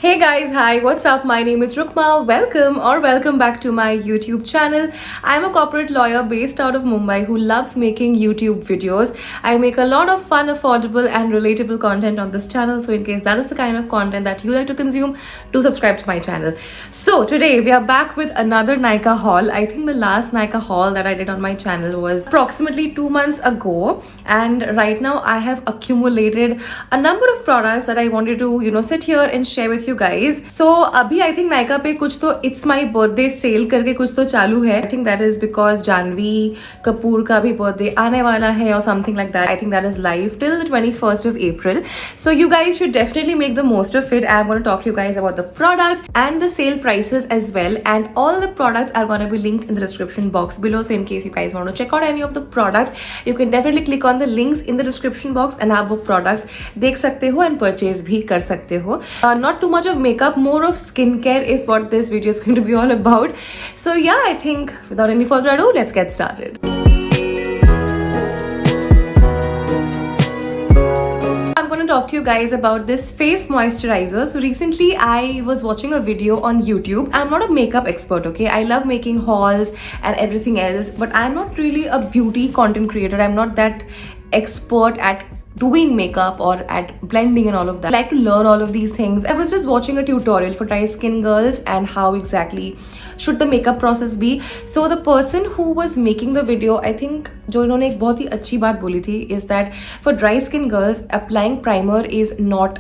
Hey guys, hi, what's up? My name is Rukma. Welcome back to my YouTube channel. I'm a corporate lawyer based out of Mumbai who loves making YouTube videos. I make a lot of fun, affordable, and relatable content on this channel. So, in case that is the kind of content that you like to consume, do subscribe to my channel. So, today we are back with another Nykaa haul. I think the last Nykaa haul that I did on my channel was approximately 2 months ago, and right now I have accumulated a number of products that I wanted to, sit here and share with you guys. So अभी I think Nykaa पे कुछ तो It's My Birthday cell करके कुछ तो चालू है. I think that is because Janhvi Kapoor का भी बर्थडे आने वाला है or something like that. I think that is live till the 21st of April. So you guys should definitely make the most of it. I'm going to talk to you guys about the products and the sale prices as well, and all the products are going to be linked in the description box below. So in case you guys want to check out any of the products, you can definitely click on the links in the description box and आप वो products देख सकते हो and purchase भी कर सकते हो. Not too much of makeup, more of skincare is what this video is going to be all about. So yeah, I think without any further ado, let's get started. I'm going to talk to you guys about this face moisturizer. So recently I was watching a video on YouTube. I'm not a makeup expert, okay? I love making hauls and everything else, but I'm not really a beauty content creator. I'm not that expert at doing makeup or at blending and all of that. I like to learn all of these things. I was just watching a tutorial for dry skin girls and how exactly should the makeup process be. So the person who was making the video, I think जो इन्होंने एक बहुत ही अच्छी बात बोली थी is that for dry skin girls, applying primer is not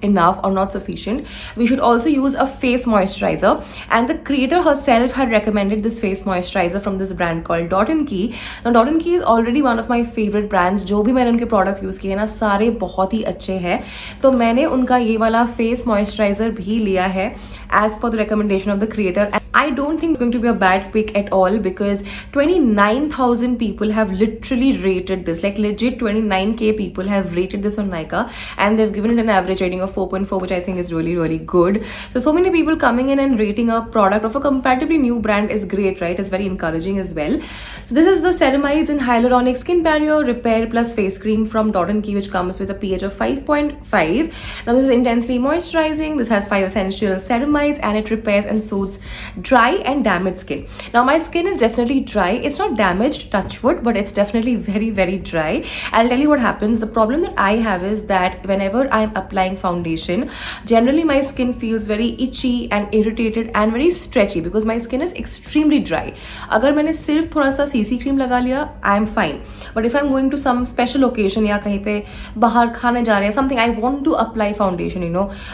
enough or not sufficient. We should also use a face moisturizer, and the creator herself had recommended this face moisturizer from this brand called Dot & Key. Now Dot & Key is already one of my favorite brands. जो भी मैंने उनके products use किए ना सारे बहुत ही अच्छे हैं, तो मैंने उनका ये वाला face moisturizer भी लिया है as per the recommendation of the creator. And I don't think it's going to be a bad pick at all because 29,000 people have literally rated this. Like legit 29k people have rated this on Nykaa, and they've given it an average rating of 4.4, which I think is really, really good. So many people coming in and rating a product of a comparatively new brand is great, right? It's very encouraging as well. So this is the Ceramides and Hyaluronic Skin Barrier Repair Plus Face Cream from Dot & Key, which comes with a pH of 5.5. Now this is intensely moisturizing. This has 5 essential ceramides and it repairs and soothes dry and damaged skin. Now my skin is definitely dry. It's not damaged, touch wood, but it's definitely very, very dry. I'll tell you what happens. The problem that I have is that whenever I'm applying foundation, generally my skin feels very itchy and irritated and very stretchy because my skin is extremely dry. अगर मैंने सिर्फ थोड़ा सा CC cream लगा लिया, I am fine. But if I'm going to some special occasion या कहीं पे बाहर खाने जा रहे हैं, something I want to apply foundation,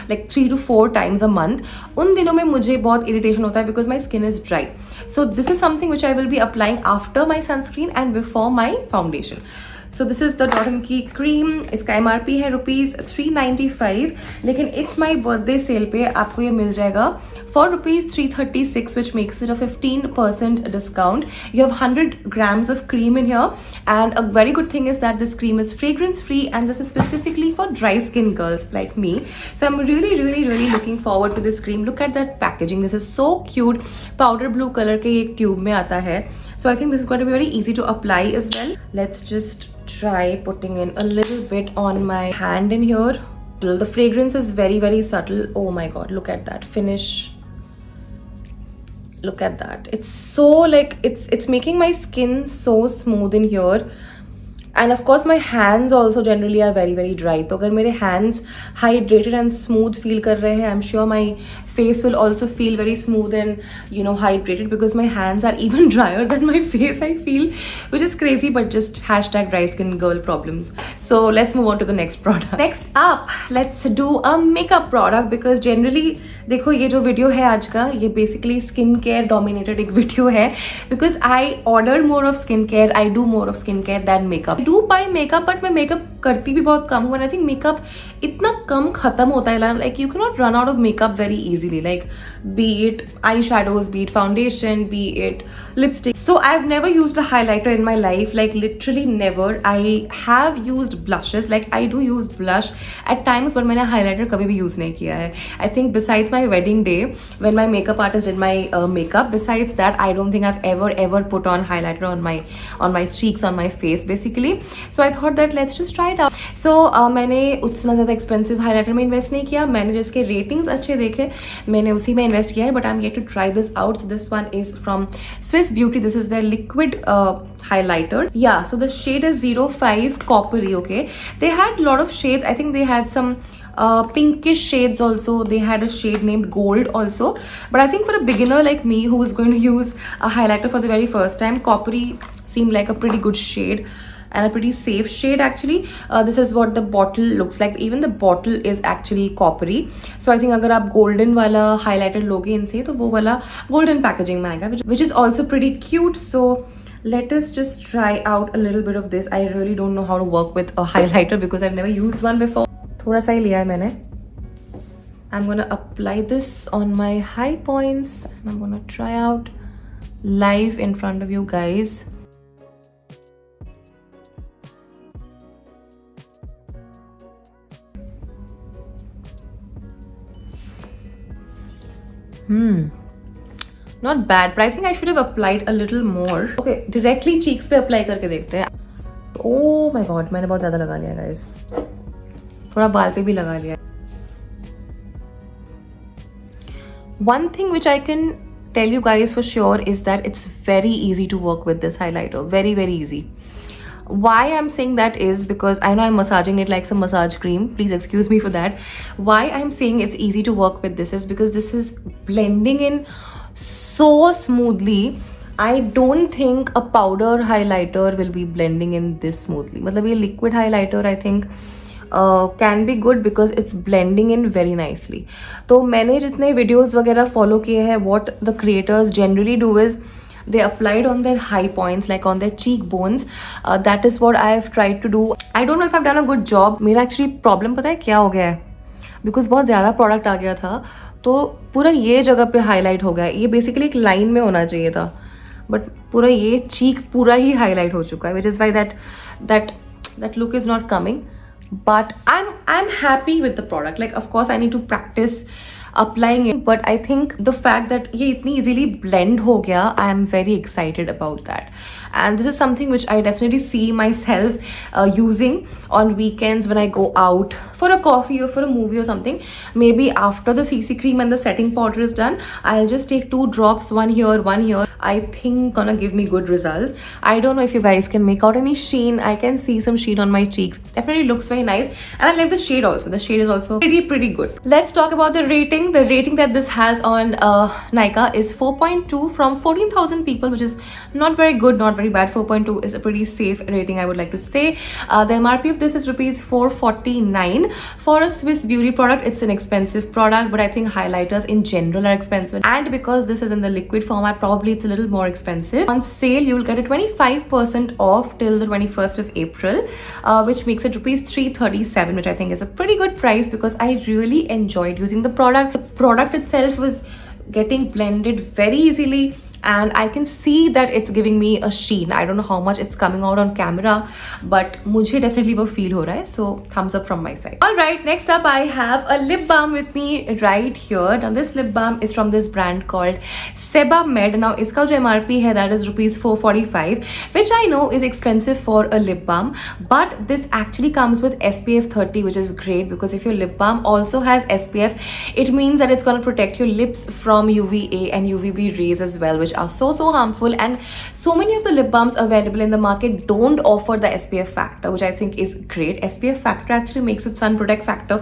like 3 to 4 times a month, उन दिनों में मुझे बहुत irritation होता है because my skin is dry. So this is something which I will be applying after my sunscreen and before my foundation. So this is the Dot & Key cream. इसका MRP है ₹395, लेकिन It's My Birthday sale पे आपको ये मिल जाएगा for ₹336, which makes it a 15% discount. You have 100 grams of cream in here, and a very good thing is that this cream is fragrance free, and this is specifically for dry skin girls like me. So I'm really, really, really looking forward to this cream. Look at that packaging. This is so cute. Powder blue color के एक tube में आता है. So I think this is going to be very easy to apply as well. Let's just try putting in a little bit on my hand in here. The fragrance is very, very subtle. Oh my god, look at that finish. Look at that. It's so like it's making my skin so smooth in here. And of course my hands also generally are very, very dry. तो अगर मेरे hands hydrated and smooth feel कर रहे हैं, I'm sure my face will also feel very smooth and hydrated because my hands are even drier than my face, I feel, which is crazy, but just hashtag dry skin girl problems. So let's move on to the next product. Next up, let's do a makeup product because generally देखो ये जो video है आज का, ये basically skin care dominated एक video है because I order more of skincare, I do more of skincare than makeup. I do buy makeup, but मैं makeup करती भी बहुत कम हूँ, and I think makeup इतना कम खत्म होता है, like you cannot run out of makeup very easily, like be it eyeshadows, be it foundation, be it lipstick. So I've never used a highlighter in my life, like literally never. I have used blushes, like I do use blush at times, but मैंने highlighter कभी भी use नहीं किया है. I think besides my wedding day when my makeup artist did my makeup, besides that I don't think I've ever put on highlighter on my cheeks, on my face basically. So I thought that let's just try it it out. So मैंने उतना ज़्यादा expensive highlighter में invest नहीं किया, मैंने जिसके ratings अच्छे देखे मैंने उसी में इन्वेस्ट किया है. But I am yet to try this out. So this one is from Swiss Beauty. This is their liquid highlighter. Yeah, so the shade is 05 Coppery. Okay, they had a lot of shades. I think they had some pinkish shades also. They had a shade named Gold also. But I think for a beginner like me who is going to use a highlighter for the very first time, Coppery seemed like a pretty good shade and a pretty safe shade actually. This is what the bottle looks like. Even the bottle is actually coppery. So I think अगर आप golden वाला highlighter लोगे इनसे तो वो वाला golden packaging में आएगा, which is also pretty cute. So let us just try out a little bit of this. I really don't know how to work with a highlighter because I've never used one before. थोड़ा सा ही लिया है मैंने. I'm gonna apply this on my high points and I'm gonna try out live in front of you guys. Not bad, but I think I should have applied a little more. Okay, directly cheeks पे apply करके देखते हैं. Oh my god, मैंने बहुत ज़्यादा लगा लिया guys. थोड़ा बाल पे भी लगा लिया. One thing which I can tell you guys for sure is that it's very easy to work with this highlighter. Very, very easy. Why I'm saying that is because I know I'm massaging it like some massage cream. Please excuse me for that. Why I'm saying it's easy to work with this is because this is blending in so smoothly. I don't think a powder highlighter will be blending in this smoothly. मतलब ये liquid highlighter I think can be good because it's blending in very nicely. तो मैंने जितने videos वगैरह follow किए हैं, what the creators generally do is they applied on their high points, like on their cheekbones. That is what I have tried to do. I don't know if I've done a good job. मेरा actually problem पता है क्या हो गया है? Because बहुत ज़्यादा product आ गया था तो पूरा ये जगह पे highlight हो गया. ये basically एक line में होना चाहिए था, but पूरा ये cheek पूरा ही highlight हो चुका है, which is why that look is not coming. But I'm happy with the product. Like of course I need to practice applying it, but I think the fact that ये इतनी easily blend हो गया, I am very excited about that. And this is something which I definitely see myself using on weekends when I go out for a coffee or for a movie or something. Maybe after the CC cream and the setting powder is done, I'll just take 2 drops, one here, one here. I think gonna give me good results. I don't know if you guys can make out any sheen. I can see some sheen on my cheeks. Definitely looks very nice. And I like the shade also. The shade is also pretty good. Let's talk about the rating. The rating that this has on Nykaa is 4.2 from 14,000 people, which is not very good, not very bad. 4.2 is a pretty safe rating, I would like to say. The MRP of this is rupees 449. For a Swiss Beauty product, it's an expensive product, but I think highlighters in general are expensive. And because this is in the liquid format, probably it's a little more expensive. On sale, you will get a 25% off till the 21st of April, which makes it rupees 337, which I think is a pretty good price because I really enjoyed using the product. The product itself was getting blended very easily. And I can see that it's giving me a sheen. I don't know how much it's coming out on camera, but मुझे definitely वो feel हो रहा है. So thumbs up from my side. Alright, next up I have a lip balm with me right here. Now this lip balm is from this brand called Sebamed. Now इसका जो MRP है that is rupees 445, which I know is expensive for a lip balm, but this actually comes with SPF 30, which is great because if your lip balm also has SPF, it means that it's going to protect your lips from UVA and UVB rays as well, which are so harmful. And so many of the lip balms available in the market don't offer the SPF factor, which I think is great. SPF factor actually makes it sun protect factor.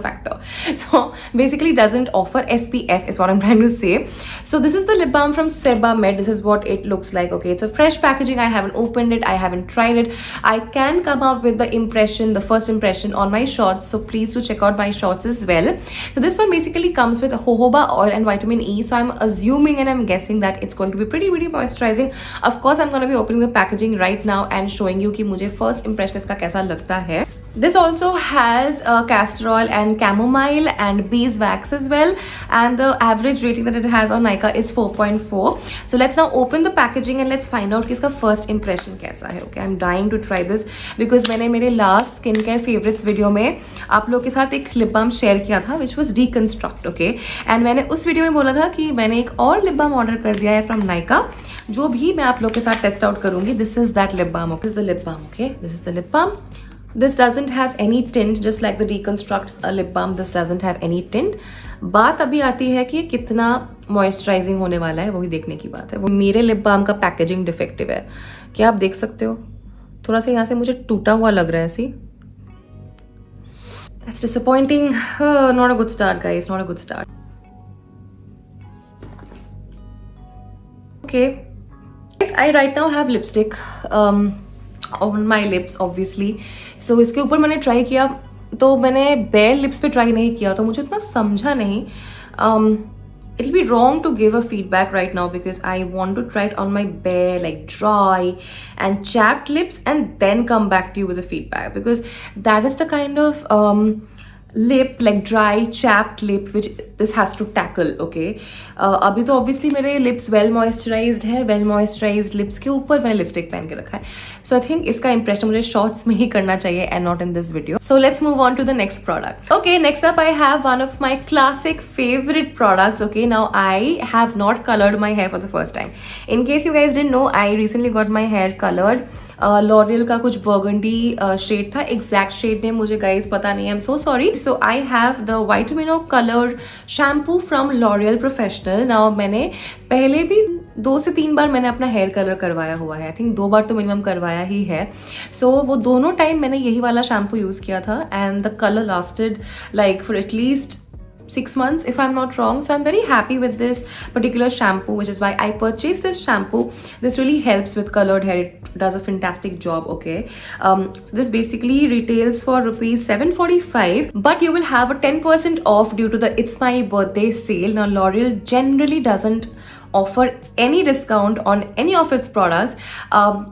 So basically doesn't offer SPF is what I'm trying to say. So this is the lip balm from Sebamed. This is what it looks like. Okay, it's a fresh packaging. I haven't opened it, I haven't tried it. I can come up with the first impression on my shorts, so please do check out my shorts as well. So this one basically comes with jojoba oil and vitamin E, so I'm assuming and I'm guessing that it's going to be pretty moisturizing. Of course I'm going to be opening the packaging right now and showing you कि मुझे first impression इसका कैसा लगता है. This also has castor oil and chamomile and beeswax as well, and the average rating that it has on Nykaa is 4.4. So let's now open the packaging and let's find out कि इसका first impression कैसा है. Okay, I'm dying to try this because मैंने मेरे last skincare favorites video में आप लोगों के साथ एक lip balm share किया था which was Deconstruct. Okay, and मैंने उस video में बोला था कि मैंने एक और lip balm order कर दिया है from Nykaa जो भी मैं आप लोगों के साथ टेस्ट आउट करूंगी. This is that lip balm. Okay, this is the lip balm. Okay, this is the lip balm. This doesn't have any tint, just like the Deconstructs lip balm, this doesn't have any tint. बात अभी आती है कि कितना moisturising होने वाला है, वही देखने की बात है। वो मेरे लिप बाम का पैकेजिंग डिफेक्टिव है, क्या आप देख सकते हो? थोड़ा सा यहाँ से मुझे टूटा हुआ लग रहा है। See, that's disappointing. Not a good start guys, not a good start. Okay, I right now have lipstick on my lips obviously. So इसके ऊपर मैंने ट्राई किया, तो मैंने बेयर लिप्स पे ट्राई नहीं किया, तो मुझे इतना समझा नहीं। It'll be wrong to give a feedback right now because I want to try it on my bare, like dry and chapped lips, and then come back to you with a feedback, because that is the kind of lip, like dry chapped lip, which this has to tackle. Okay, अभी तो obviously मेरे lips well moisturized है, well moisturized lips के ऊपर मैंने lipstick पहन के रखा है, so I think इसका impression मुझे shorts में ही करना चाहिए and not in this video. So let's move on to the next product. Okay, next up I have one of my classic favorite products. Okay, now I have not colored my hair for the first time. In case you guys didn't know, I recently got my hair colored. L'Oreal का कुछ burgundy shade था, exact shade name मुझे guys पता नहीं है, I am so sorry. So I have the Vitamino colour shampoo from L'Oreal professional. Now मैंने पहले भी 2 से 3 बार मैंने अपना हेयर कलर करवाया हुआ है, आई थिंक 2 बार तो मिनिमम करवाया ही है। सो वो दोनों टाइम मैंने यही वाला शैम्पू यूज़ किया था, and the colour lasted like for at least 6 months if I'm not wrong. So I'm very happy with this particular shampoo, which is why I purchased this shampoo. This really helps with colored hair. It does a fantastic job. Okay, so this basically retails for rupees 745, but you will have a 10% off due to the It's My Birthday sale. Now L'Oreal generally doesn't offer any discount on any of its products,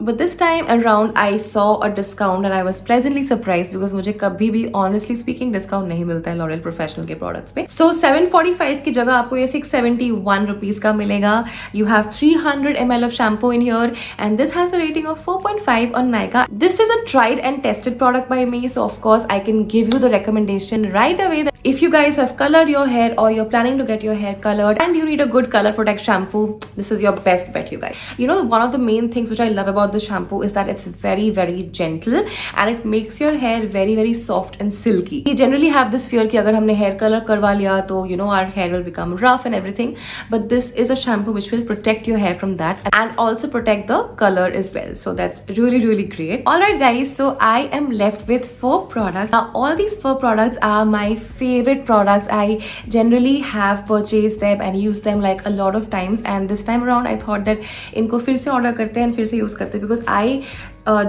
but this time around I saw a discount and I was pleasantly surprised, because मुझे कभी भी honestly speaking discount नहीं मिलता है L'Oreal Professional के products पे। So 745 की जगह आपको ये 671 rupees का मिलेगा। You have 300 ml of shampoo in here, and this has a rating of 4.5 on Nykaa. This is a tried and tested product by me, so of course I can give you the recommendation right away that if you guys have colored your hair or you're planning to get your hair colored and you need a good color protect shampoo, this is your best bet, you guys. You know, one of the main things which I love about this shampoo is that it's very very gentle and it makes your hair very very soft and silky. We generally have this fear कि अगर हमने hair color करवा लिया तो you know our hair will become rough and everything, but this is a shampoo which will protect your hair from that and also protect the color as well. So that's really really great. Alright guys, so I am left with 4 products. Now all these 4 products are my favorite products. I generally have purchased them and used them like a lot of times, and this time around I thought that इनको फिर से order करते हैं and फिर से use करते हैं, because I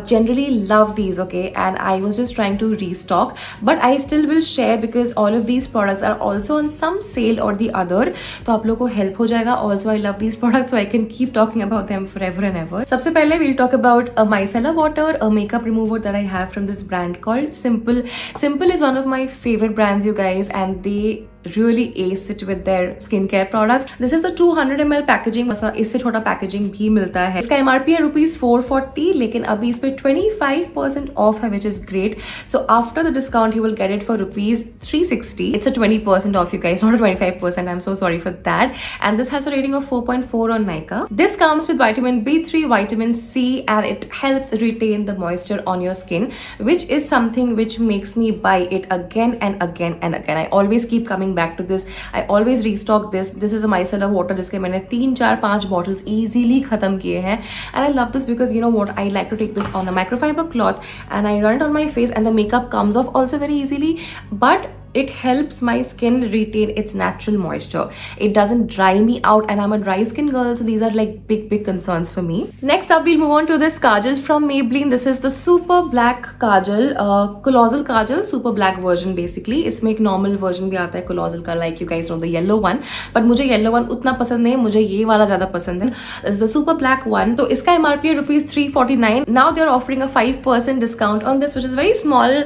generally love these. Okay, and I was just trying to restock, but I still will share because all of these products are also on some sale or the other, तो आप लोगों को help हो जाएगा. Also I love these products, so I can keep talking about them forever and ever. सबसे पहले we'll talk about a micellar water, a makeup remover that I have from this brand called Simple. Simple is one of my favorite brands, you guys, and they really ace it with their skincare products. This is the 200 ml packaging, इससे छोटा packaging भी मिलता है. इसका MRP है rupees 440, लेकिन अभी इस पे 25% off है, which is great. So after the discount you will get it for rupees 360. It's a 20% off, you guys, not a 25%. I'm so sorry for that. And this has a rating of 4.4 on Nykaa. This comes with vitamin B3, vitamin C, and it helps retain the moisture on your skin, which is something which makes me buy it again and again and again. I always keep coming back to this. I always restock this. This is a micellar water जिसके मैंने 3, 4, 5 bottles easily खत्म किए हैं, and I love this because you know what, I like to take this on a microfiber cloth and I run it on my face and the makeup comes off also very easily, but it helps my skin retain its natural moisture. It doesn't dry me out, and I'm a dry skin girl, so these are like big concerns for me. Next up we'll move on to this kajal from Maybelline. This is the super black kajal, colossal kajal, super black version basically. इसमें एक normal version भी आता है colossal का, like you guys know the yellow one, but मुझे yellow one उतना पसंद नहीं है, मुझे ये वाला ज़्यादा पसंद है. This is the super black one. तो इसका MRP है rupees 349. Now they're offering a 5% discount on this, which is very small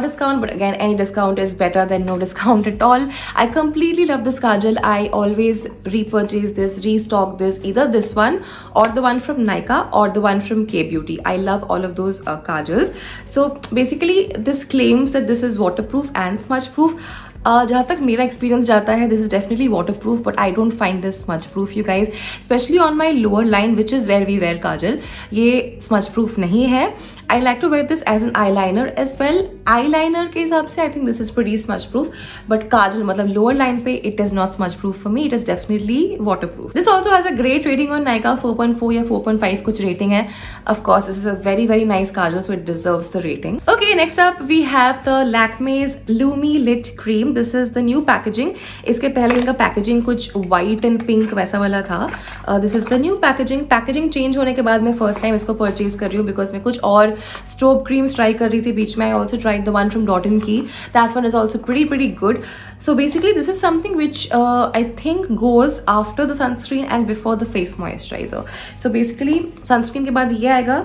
discount, but again any discount is better than no discount at all. I completely love this kajal. I always repurchase this, restock this, either this one or the one from Nykaa or the one from K Beauty. I love all of those kajals. So basically this claims that this is waterproof and smudge proof. जहाँ तक मेरा experience जाता है, this is definitely water proof, but I don't find this smudge proof, you guys, specially on my lower line which is where we wear kajal. ये smudge proof नहीं है. I like to wear this as an eyeliner as well. Eyeliner के हिसाब से I think this is pretty smudge proof, but काजल मतलब lower line पे it is not smudge proof for me. It is definitely waterproof. This also has a great rating on Nykaa, 4.4 या 4.5 कुछ rating है. Of course, this is a very very nice kajal, so it deserves the rating. Okay, next up we have the Lakme's Lumi Lit Cream. This is the new packaging. इसके पहले इनका packaging कुछ white and pink वैसा वाला था. This is the new packaging. Packaging change होने के बाद मैं first time इसको purchase कर रही हूँ because मैं कुछ और strobe creams try कर रही थी बीच में. I also tried the one from Dot & Key. That one is also pretty good. So basically this is something which I think goes after the sunscreen and before the face moisturizer. So basically sunscreen के बाद ये आएगा,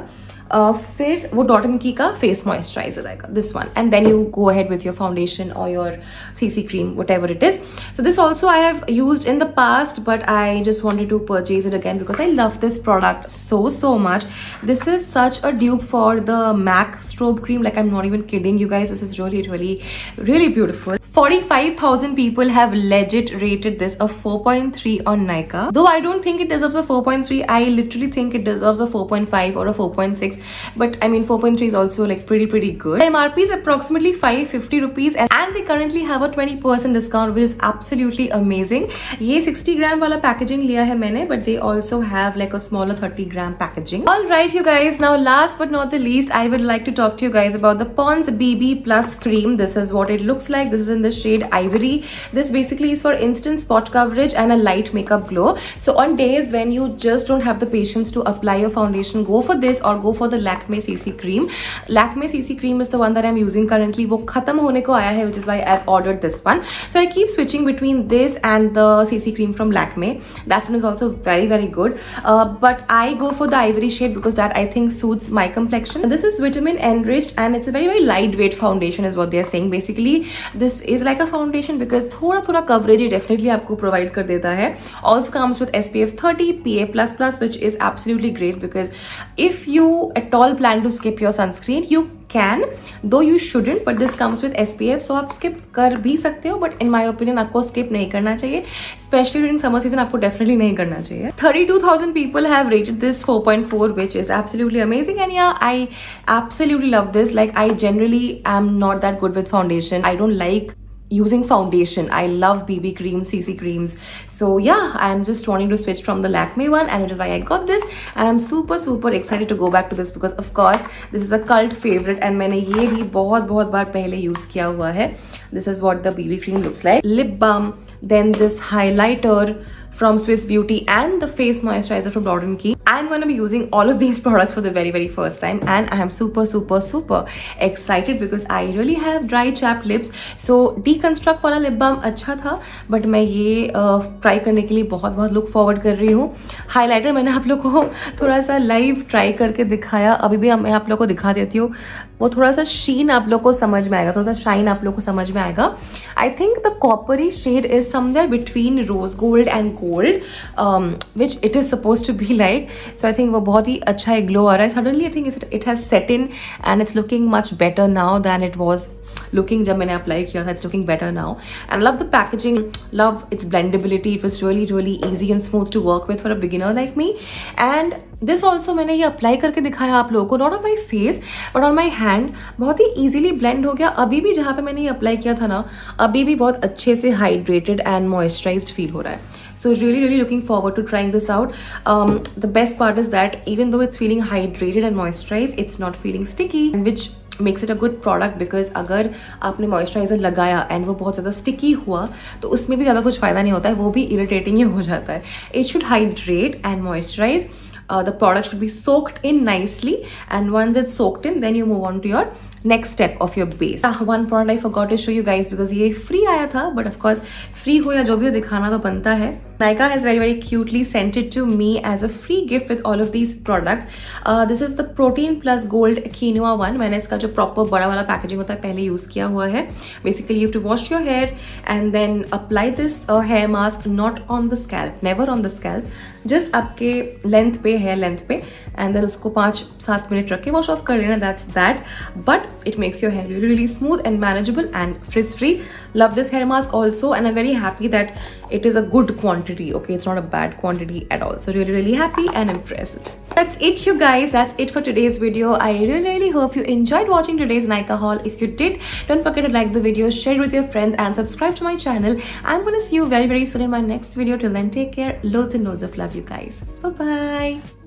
फिर वो Dot & Key का face moisturiser आएगा, this one, and then you go ahead with your foundation और your CC cream, whatever it is. So this also I have used in the past, but I just wanted to purchase it again because I love this product so much. This is such a dupe for the MAC strobe cream, like I'm not even kidding you guys. This is really beautiful. 45,000 people have legit rated this a 4.3 on Nykaa. Though I don't think it deserves a 4.3, I literally think it deserves a 4.5 or a 4.6. But I mean 4.3 is also like pretty good. The MRP is approximately 550 rupees and they currently have a 20% discount, which is absolutely amazing. ये 60 gram वाला packaging लिया है मैंने, but they also have like a smaller 30 gram packaging. Alright you guys, now last but not the least, I would like to talk to you guys about the Pond's BB Plus Cream. This is what it looks like. This is in the shade Ivory. This basically is for instant spot coverage and a light makeup glow. So on days when you just don't have the patience to apply your foundation, go for this or go for the Lakme CC cream. Lakme CC cream is the one that I'm using currently. वो खत्म होने को आया है, which is why I've ordered this one. So I keep switching between this and the CC cream from Lakme. That one is also very good. But I go for the Ivory shade because that I think suits my complexion. This is vitamin enriched and it's a very lightweight foundation is what they are saying. Basically this is like a foundation because थोड़ा coverage ये definitely आपको provide कर देता है. Also comes with SPF 30, PA++, which is absolutely great because if you at all plan to skip your sunscreen, you can, though you shouldn't, but this comes with SPF, so आप skip कर भी सकते हो, but in my opinion आपको skip नहीं करना चाहिए, especially during summer season आपको definitely नहीं करना चाहिए. 32,000 people have rated this 4.4, which is absolutely amazing, and yeah, I absolutely love this. Like I generally am not that good with foundation. I don't like using foundation. I love BB creams, CC creams. So yeah, I'm just wanting to switch from the Lakme one, and which is why I got this, and I'm super excited to go back to this because of course this is a cult favorite and मैंने ये भी बहुत बार पहले use किया हुआ है. This is what the BB cream looks like. Lip balm, then this highlighter from Swiss Beauty and the face moisturizer from Dot & Key. I'm going to be using all of these products for the very first time, and I am super excited because I really have dry chapped lips. So deconstruct वाला lip balm अच्छा था, but मैं ये try करने के लिए बहुत look forward कर रही हूँ. Highlighter मैंने आप लोग को थोड़ा सा live try करके दिखाया, अभी भी मैं आप लोग को दिखा देती हूँ. वो थोड़ा सा sheen आप लोग को समझ में आएगा, थोड़ा सा shine आप लोग को समझ में आएगा. I think the coppery shade is somewhere between rose gold and gold, which it is supposed to be like. So I think वो बहुत ही अच्छा एक glow आ रहा है. Suddenly I think it has set in and it's looking much better now than it was looking जब मैंने apply किया था. It's looking better now, and love the packaging, love its blendability. It was really easy and smooth to work with for a beginner like me. And this also मैंने ये apply करके दिखाया आप लोगों को, not on my face but on my hand. बहुत ही easily blend हो गया. अभी भी जहाँ पे मैंने ये apply किया था ना, अभी भी बहुत अच्छे से hydrated and moisturized feel हो रहा है. So really looking forward to trying this out. The best part is that even though it's feeling hydrated and moisturized, it's not feeling sticky, which makes it a good product because अगर आपने moisturizer लगाया and वो बहुत ज़्यादा sticky हुआ तो उसमें भी ज़्यादा कुछ फ़ायदा नहीं होता है, वो भी irritating ही हो जाता है. It should hydrate and moisturize. The product should be soaked in nicely, and once it's soaked in, then you move on to your next step of your base. One product I forgot to show you guys because ये free आया था, but of course free हो या जो भी हो दिखाना तो बनता है. Nykaa has very cutely sent it to me as a free gift with all of these products. This is the Protein Plus Gold Quinoa one. मैंने इसका जो proper बड़ा वाला packaging होता है पहले use किया हुआ है. Basically you have to wash your hair and then apply this hair mask not on the scalp, never on the scalp, just आपके length पे, hair length पे, and then उसको 5-7 मिनट रख के wash off कर लेना. That's that. But it makes your hair really, really smooth and manageable and frizz free. Love this hair mask also, and I'm very happy that it is a good quantity. Okay, it's not a bad quantity at all. So really, really happy and impressed. That's it, you guys. That's it for today's video. I really, really hope you enjoyed watching today's Nykaa haul. If you did, don't forget to like the video, share it with your friends, and subscribe to my channel. I'm gonna see you very, very soon in my next video. Till then, take care. Loads and loads of love, you guys. Bye bye.